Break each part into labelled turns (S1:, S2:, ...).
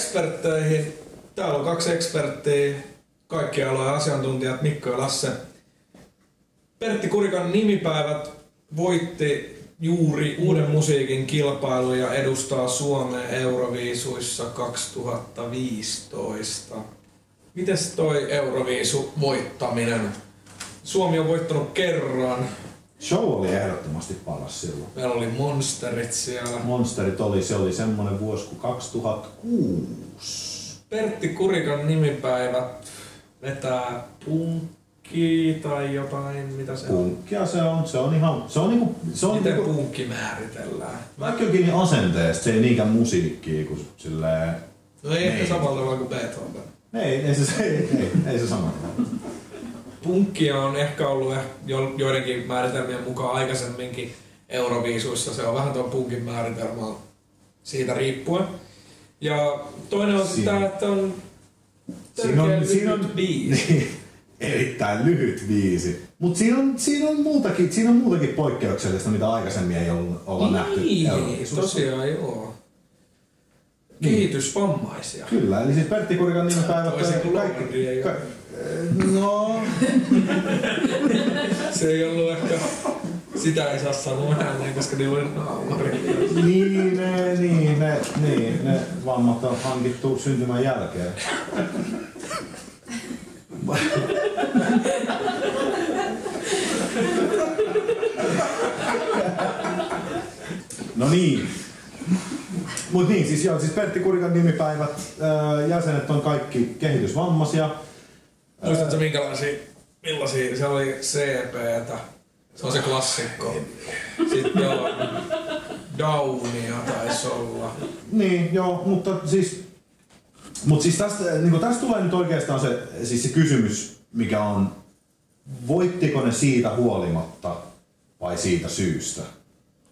S1: ekspertteihin. Täällä on 2 eksperttiä, kaikki alojen asiantuntijat, Mikko ja Lasse. Pertti Kurikan nimipäivät voitti juuri uuden musiikin kilpailun ja edustaa Suomea Euroviisuissa 2015. Mites toi Euroviisu voittaminen? Suomi on voittanut kerran.
S2: Show oli ehdottomasti paras silloin.
S1: Meillä oli Monsterit siellä.
S2: Monsterit oli, se oli semmonen vuosi kuin 2006.
S1: Pertti Kurikan nimipäivät vetää punkki tai jotain, mitä se on?
S2: Punkkia se on ihan,
S1: miten punkki määritellään?
S2: Vaikka jokin asenteesta, se ei niinkään musiikkia kuin silleen...
S1: No ei ehkä samalla tavalla kuin Beethoven.
S2: Ei se samalla tavalla.
S1: Punkkia on ehkä ollut joidenkin määritelmien mukaan aikaisemminkin Euroviisuissa. Se on vähän tuon punkin määritelmä siitä riippuen. Ja toinen on sitä, että on lyhyt biisi.
S2: Niin, erittäin lyhyt biisi. Mutta siinä on muutakin poikkeuksellista, mitä aikaisemmin ei olla nähty Euroviisuissa.
S1: Tosiaan joo. Kehitysvammaisia.
S2: Kyllä, eli siis Pertti Kurikan nimipäivät kaikki. No.
S1: Se ei ollut ehkä... Sitä ei saa sanoa ääneen, koska niillä oli naamari.
S2: Ne vammat on hankittu syntymän jälkeen. No niin. Mut niin, siis Pertti Kurikan nimipäivät, jäsenet on kaikki kehitysvammaisia.
S1: Muistatko millaisia? Se oli CP:tä. Se on se klassikko. Sitten on Downia taisi olla.
S2: Niin, joo, mutta siis tästä tulee nyt oikeastaan se kysymys, mikä on, voittiko ne siitä huolimatta vai siitä syystä?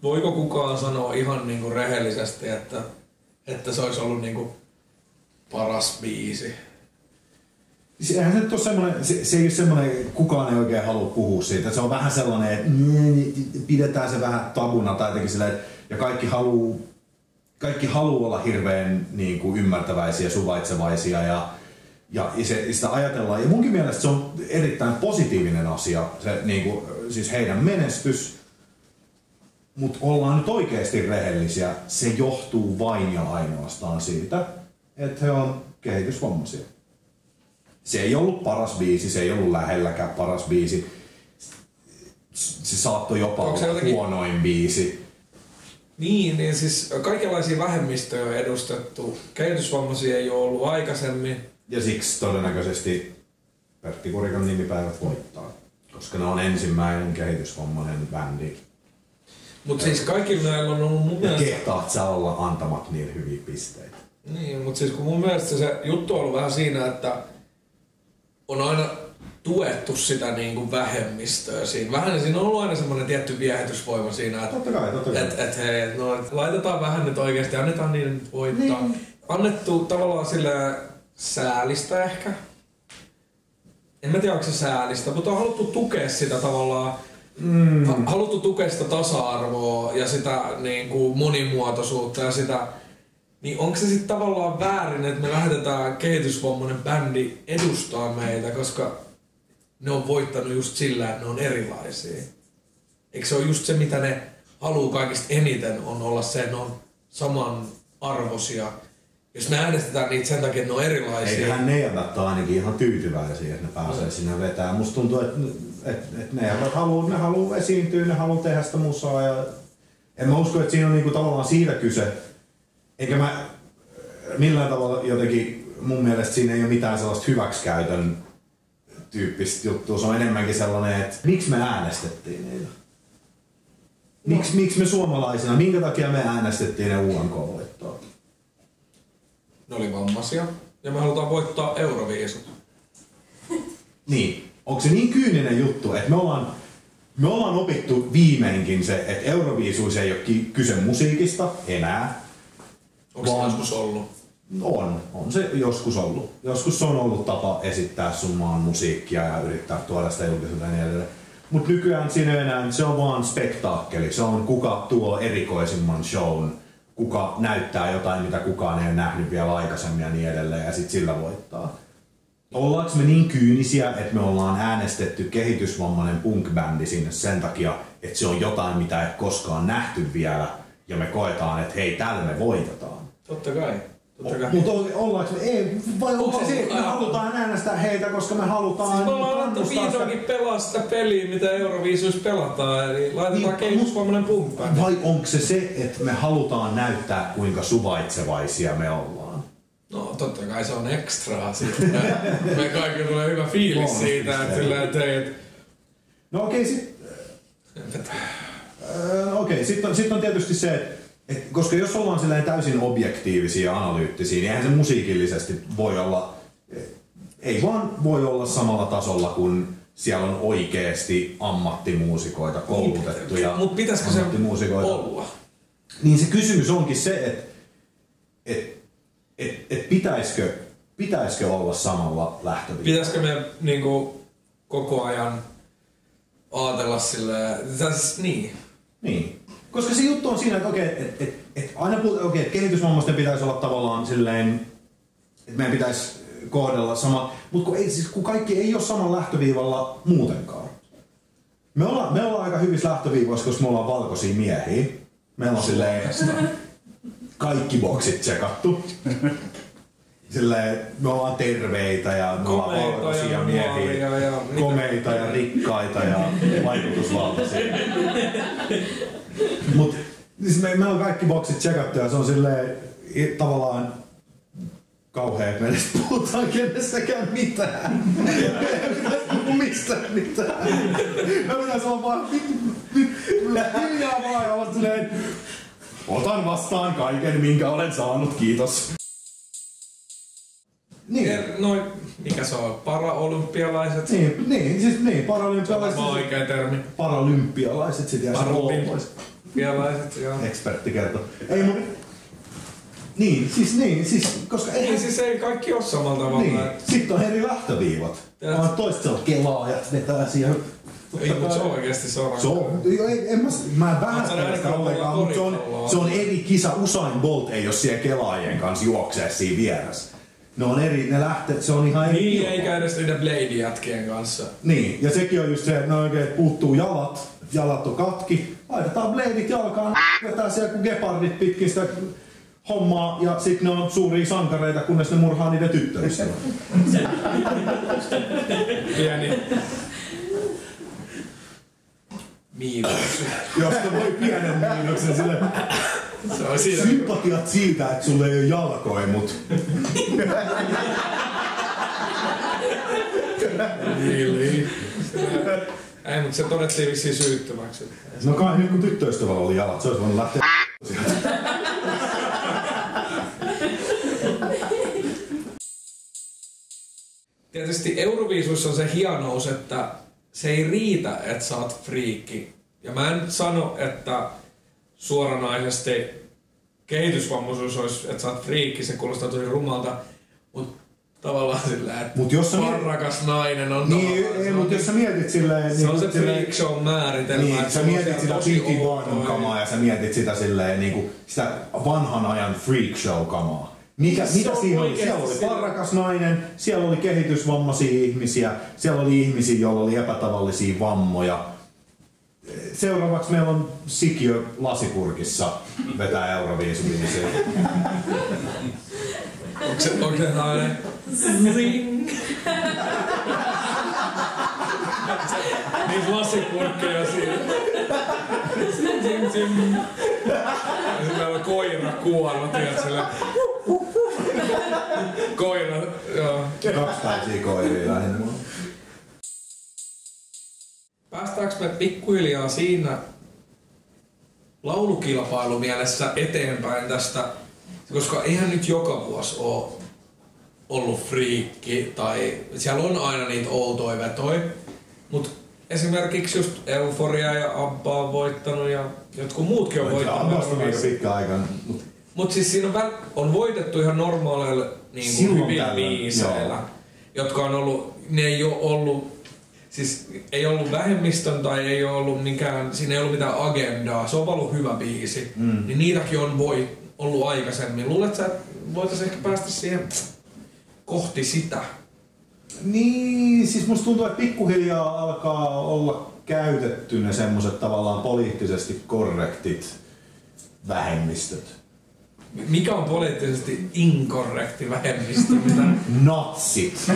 S1: Voiko kukaan sanoa ihan niinku rehellisesti, että se olisi ollut niinku paras biisi?
S2: Eihän se nyt ole semmoinen, se ei ole semmoinen, kukaan ei oikein halua puhua siitä. Se on vähän sellainen, että pidetään se vähän tabuna tai jotenkin silleen, ja kaikki haluaa olla hirveän niin kuin ymmärtäväisiä, suvaitsevaisia ja sitä ajatellaan. Ja munkin mielestä se on erittäin positiivinen asia, se, niin kuin, siis heidän menestys. Mutta ollaan nyt oikeasti rehellisiä, se johtuu vain ja ainoastaan siitä, että he on kehitysvammaisia. Se ei ollut paras biisi, se ei ollut lähelläkään paras biisi. Se saattoi jopa olla huonoin biisi.
S1: Niin siis kaikenlaisia vähemmistöjä on edustettu. Kehitysvammaisia ei ole ollut aikaisemmin.
S2: Ja siksi todennäköisesti Pertti Kurikan nimipäivät voittaa, koska ne on ensimmäinen kehitysvammainen bändi.
S1: Mutta siis kaikilla näillä on ollut mun mielestä...
S2: Ja kehtaat sä olla antamat niille hyviä pisteitä.
S1: Niin, mutta siis kun mun mielestä se juttu on ollut vähän siinä, että on aina tuettu sitä niin kuin vähemmistöä siinä. Vähän siinä on ollut aina semmoinen tietty viehätysvoima siinä, että
S2: totta kai.
S1: Hei, no, laitetaan vähän nyt oikeasti, annetaan niiden nyt voittaa. Niin. Annettu tavallaan sillä säälistä ehkä. En mä tiedä, onko se säälistä, mutta on haluttu tukea sitä tavallaan. Haluttu tukea sitä tasa-arvoa ja sitä niin kuin monimuotoisuutta ja sitä. Niin onko se sitten tavallaan väärin, että me lähetetään kehitysvammainen bändi edustaa meitä, koska ne on voittanut just sillä, että ne on erilaisia. Eikö se ole just se, mitä ne haluaa kaikista eniten, on olla se, että ne on samanarvoisia. Jos me äänestetään niitä sen takia, että ne on erilaisia.
S2: Eiköhän ne eivät ole ainakin ihan tyytyväisiä, että ne pääsee sinne vetämään. Musta tuntuu, että ne haluaa esiintyä, ne haluaa tehdä sitä musaa. Ja en mä usko, että siinä on niinku tavallaan siitä kyse. Eikä mä millään tavalla jotenkin, mun mielestä siinä ei ole mitään sellaista hyväksikäytön tyyppistä juttua. Se on enemmänkin sellainen, että miksi me äänestettiin niitä? Miksi me suomalaisina, minkä takia me äänestettiin ne UMK-voittoa?
S1: Ne oli vammaisia ja me halutaan voittaa Euroviisut.
S2: Niin. Onko se niin kyyninen juttu, että me ollaan opittu viimeinkin se, että Euroviisuissa ei ole kyse musiikista enää.
S1: Onko se joskus ollut?
S2: On se joskus ollut. Joskus se on ollut tapa esittää sun maan musiikkia ja yrittää tuoda sitä julkisuuteen ja edelleen. Mutta nykyään siinä enää se on vaan spektaakkeli. Se on kuka tuo erikoisimman shown, kuka näyttää jotain, mitä kukaan ei ole nähnyt vielä aikaisemmin ja niin edelleen, ja sitten sillä voittaa. Ollaanko me niin kyynisiä, että me ollaan äänestetty kehitysvammainen punk-bändi sinne sen takia, että se on jotain, mitä ei koskaan nähty vielä, ja me koetaan, että hei, täällä me voitetaan.
S1: Totta kai.
S2: Mutta ollaanko me, ei, vai onko se, että me halutaan äänestää heitä, koska me halutaan
S1: siis me ollaan alettu vihdoinkin pelaa sitä peliä, mitä Euroviisuissa pelataan, eli laitetaan kehitysvammainen punk-bändi.
S2: Vai onko se, että me halutaan näyttää, kuinka suvaitsevaisia me ollaan?
S1: No totta kai se on ekstraa siitä. Me kaikki tulee hyvä fiilis siitä, että sillä teet.
S2: No okei, sit on tietysti se, että koska jos ollaan täysin objektiivisia ja analyyttisiä, niin eihän se musiikillisesti voi olla, ei vaan voi olla samalla tasolla kuin siellä on oikeasti ammattimuusikoita, koulutettuja
S1: mutta pitäisikö se olla?
S2: Niin se kysymys onkin se, että pitäisikö olla samalla lähtöviivalla?
S1: Pitäisikö me niinku koko ajan ajatella silleen, niin.
S2: Niin. Koska se juttu on siinä, että aina puhutaan, että kehitysvammaisten pitäisi olla tavallaan silleen, että meidän pitäisi kohdella sama, mutta kun kaikki ei ole saman lähtöviivalla muutenkaan. Me ollaan aika hyvissä lähtöviivoissa, koska me ollaan valkoisia miehiä. Meillä on silleen kaikki boksit tsekattu. Silleen, me ollaan terveitä ja me ollaan valkoisia miehiä, komeita ja rikkaita ja vaikutusvaltaisia. Mut siis me on kaikki boksit tsekattu ja se on silleen tavallaan kauhea, että me edes puhutaan kenestäkään mitään. Mistään mitään. Me pitäis olla vaan hiljaa vaan ja olla silleen, otan vastaan kaiken, minkä olen saanut, kiitos.
S1: Niin. Mikä se on? Paraolympialaiset?
S2: Niin, paralympialaiset.
S1: Se on oikea termi.
S2: Paralympialaiset, sit jää se
S1: Paralympialaiset, joo.
S2: Ekspertti kertoo. Ei mun... Niin, koska
S1: ei... Siis ei kaikki oo samalla tavalla.
S2: Niin, sitten on eri lähtöviivat. Toiset se on kelaajat, vetää siihen...
S1: Ei, mutta se on oikeesti se on.
S2: Mä en vähättele sitä ollenkaan, mutta se on eri kisa. Usain Bolt ei oo siellä kelaajien kanssa juoksee siinä vieressä. Ne on eri, ne lähtee, se on ihan eri.
S1: Niin, eikä edes niiden Blade-jätkien kanssa.
S2: Niin, ja sekin on just se, että ne oikein puuttuu jalat on katki, laitetaan Bladeit jalkaan, vetää siellä kuin gepardit pitkin sitä hommaa, ja sit ne on suuria sankareita, kunnes ne murhaa niiden tyttöristä.
S1: Pieni miinus.
S2: Josta voi pienen miinuksen sille.
S1: Se on siinä.
S2: Sympatiat siitä, että sulle ei ole jalkoja, mut...
S1: Niin. Ei, mut se todettiin vissiin syyttömäksi.
S2: No kai nyt kun tyttöystävällä oli jalat, se olisi voinut lähteä sieltä.
S1: Tietysti Euroviisuissa on se hienous, että se ei riitä, että sä oot friikki. Ja mä en sano, että suoranaisesti kehitysvammaisuus olisi, että sä oot friikki, se kuulostaa tosi rumalta, mutta tavallaan sillä, että rakas nainen on
S2: niin, mutta jos sä mietit silleen...
S1: Se on se freak show määritelmä.
S2: Niin, sä mietit sitä P.T. Barnum-kamaa ja sä mietit sitä silleen, niinku, sitä vanhan ajan freak show-kamaa. Mitä siinä oli? Siellä oli parrakas nainen, siellä oli kehitysvammaisia ihmisiä, siellä oli ihmisiä, joilla oli epätavallisia vammoja. Seuraavaksi meillä on Sikiö lasipurkissa vetää Euroviisubiisiä.
S1: Onko se nainen? Zing! Niitä lasipurkkeja siinä. Zing, zing. Ja sitten meillä on koira kuono, tiedät sille. Koira, joo.
S2: Kaksipäisiä koiria lähinnä.
S1: Päästäänkö me pikkuhiljaa siinä laulukilpailumielessä eteenpäin tästä, koska eihän nyt joka vuosi ole ollut friikki tai siellä on aina niitä outoja vetoja, mutta esimerkiksi just Euforia ja Abba on voittanut ja jotkut muutkin on voittanut.
S2: Abbasta on aika pitkä aika.
S1: Mutta siis siinä on voitettu ihan normaaleilla niin hyvillä biiseillä, jotka on ollut, ne ei ole ollut, siis ei ollut vähemmistön tai ei ole ollut mikään, siinä ei ollut mitään agendaa, se on ollut hyvä biisi, niin niitäkin on ollut aikaisemmin. Luulet sä, että voitaisiin ehkä päästä siihen kohti sitä?
S2: Niin, siis musta tuntuu, että pikkuhiljaa alkaa olla käytetty ne semmoset tavallaan poliittisesti korrektit vähemmistöt.
S1: Mikä on poliittisesti inkorrekti vähemmistö? Mitä?
S2: Natsit.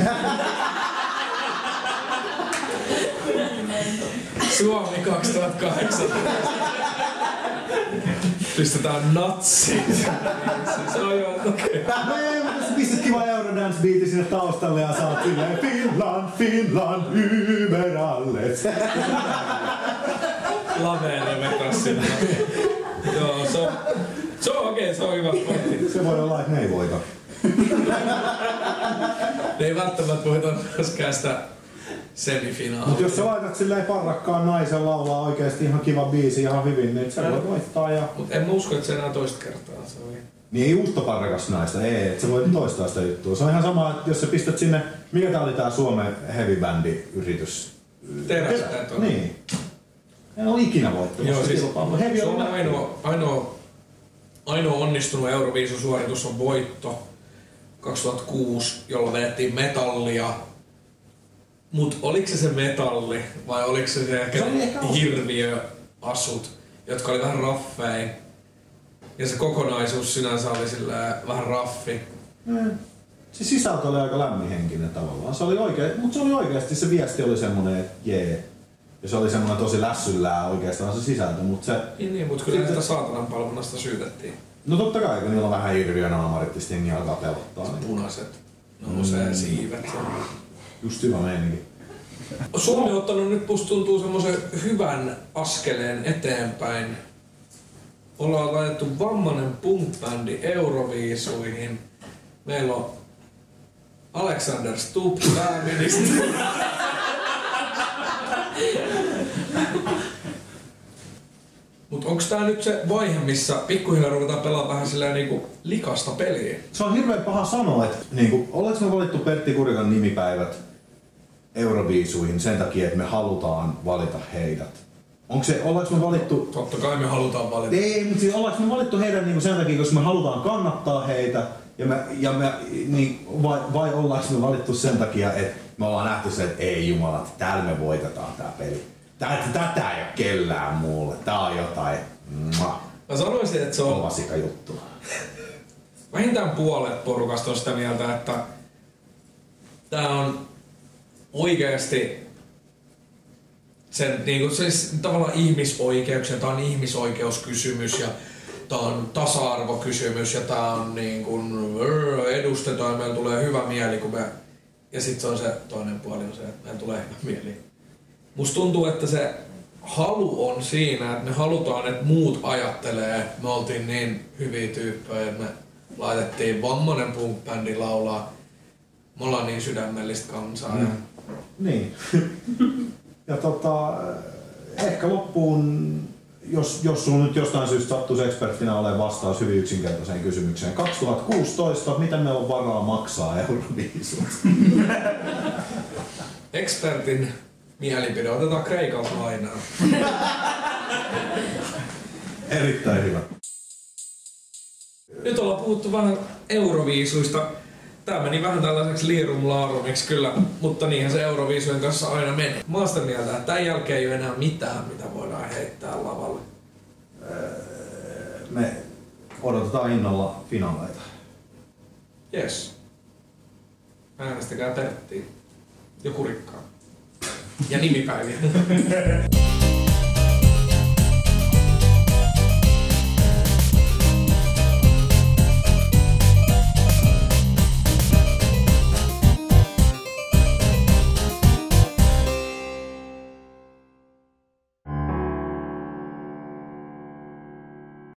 S1: Suomi 2008. Pistetään natsit. Se on jo okei.
S2: Pistät kiva Eurodance-biiti sinne taustalle ja saat silleen Finland, Finland, ymer alles.
S1: Laveelle vetäs sinne. Joo, se on okei, se on hyvä pointti.
S2: Se voi olla, että ne ei voita.
S1: Ne ei välttämättä voita myöskään sitä semifinaalia.
S2: Mut jos sä laitat silleen parrakkaan naisen laulaa oikeesti ihan kiva biisi ihan hyvin, niin se voi voittaa ja...
S1: Mut en mä usko, että se enää toista kertaa se oli.
S2: Niin ei uutta parrakas naista, ei, et sä voit toistaa sitä juttua. Se on ihan sama, että jos sä pistät sinne, mikä tää oli tää Suomen heavy-bändi-yritys?
S1: Terästä.
S2: Niin. En ole ikinä voittamassa.
S1: Joo, siis
S2: Suomen
S1: ainoa onnistunut Euroviisun-suoritus on voitto 2006, jolla vedettiin metallia. Mut oliko se metalli vai oliko se ehkä hirviöasut, jotka oli vähän raffein? Ja se kokonaisuus sinänsä oli vähän raffi.
S2: Se sisältö oli aika lämminhenkinen tavallaan. Se oli mutta se oli oikeasti, se viesti oli semmonen, että jee. Ja se oli semmonen tosi lässyllää oikeastaan se sisältö, mutta se...
S1: Niin, mutta kyllä sitä saatanan palvonnasta syytettiin.
S2: No totta kai, kun niillä on vähän hirviönaamarit, niin jengi alkaa pelottaa.
S1: Niin. Punaiset nousee siivet.
S2: Just hyvä meininki.
S1: Suomi on ottanut nyt, musta tuntuu semmosen hyvän askeleen eteenpäin. Ollaan laitettu vammainen punk-bändi Euroviisuihin. Meillä on Alexander Stubb pääministeri. Mut onks tää nyt se vaihe, missä pikkuhiljaa ruvetaan pelaamaan vähän silleen niinku likasta peliä?
S2: Se on hirveän paha sanoa, että niinku, ollaanko me valittu Pertti Kurikan nimipäivät Euroviisuihin sen takia, että me halutaan valita heidät? Ollaanko me valittu...
S1: Totta kai me halutaan valita.
S2: Ei, mutta siis ollaanko me valittu heidät niinku sen takia, koska me halutaan kannattaa heitä? Vai ollaanko me valittu sen takia, että me ollaan nähty se, että ei jumalat, täällä me voitetaan tää peli. Tätä ei oo kellään muulle. Tää on jotain...
S1: Mä sanoisin, että se on...
S2: Kovasika juttu.
S1: Vähintään puolet porukasta on sitä mieltä, että tää on oikeesti sen niinku siis tavallaan ihmisoikeuksia, tää on ihmisoikeuskysymys ja tää on tasa-arvokysymys ja tää on niinku edustetaan ja meillä tulee hyvä mieli, kun me... Ja sit se on se toinen puoli on se, että meillä tulee hyvä mieli. Musta tuntuu, että se halu on siinä, että me halutaan, että muut ajattelee, me oltiin niin hyviä tyyppejä, että me laitettiin vammainen punk-bändi laulaa. Me ollaan niin sydämellistä kansaa.
S2: Niin. Ja ehkä loppuun, jos sun nyt jostain syystä sattuisi ekspertinä olemaan vastaus hyvin yksinkertaiseen kysymykseen. 2016, mitä meillä on varaa maksaa Euroviisut?
S1: Ekspertin mielipide, otetaan Kreikalta lainaa.
S2: Erittäin hyvä.
S1: Nyt ollaan puhuttu vähän Euroviisuista. Tää meni vähän tällaiseksi liirum laarumiksi kyllä, mutta niinhän se Euroviisujen kanssa aina meni. Mä oon sitä mieltä, että tämän jälkeen ei ole enää mitään, mitä voidaan heittää lavalle.
S2: Me odotetaan innolla finaaleita.
S1: Jes. Äänestäkää Perttiin. Joku rikkaa. Ja nimipäiviä.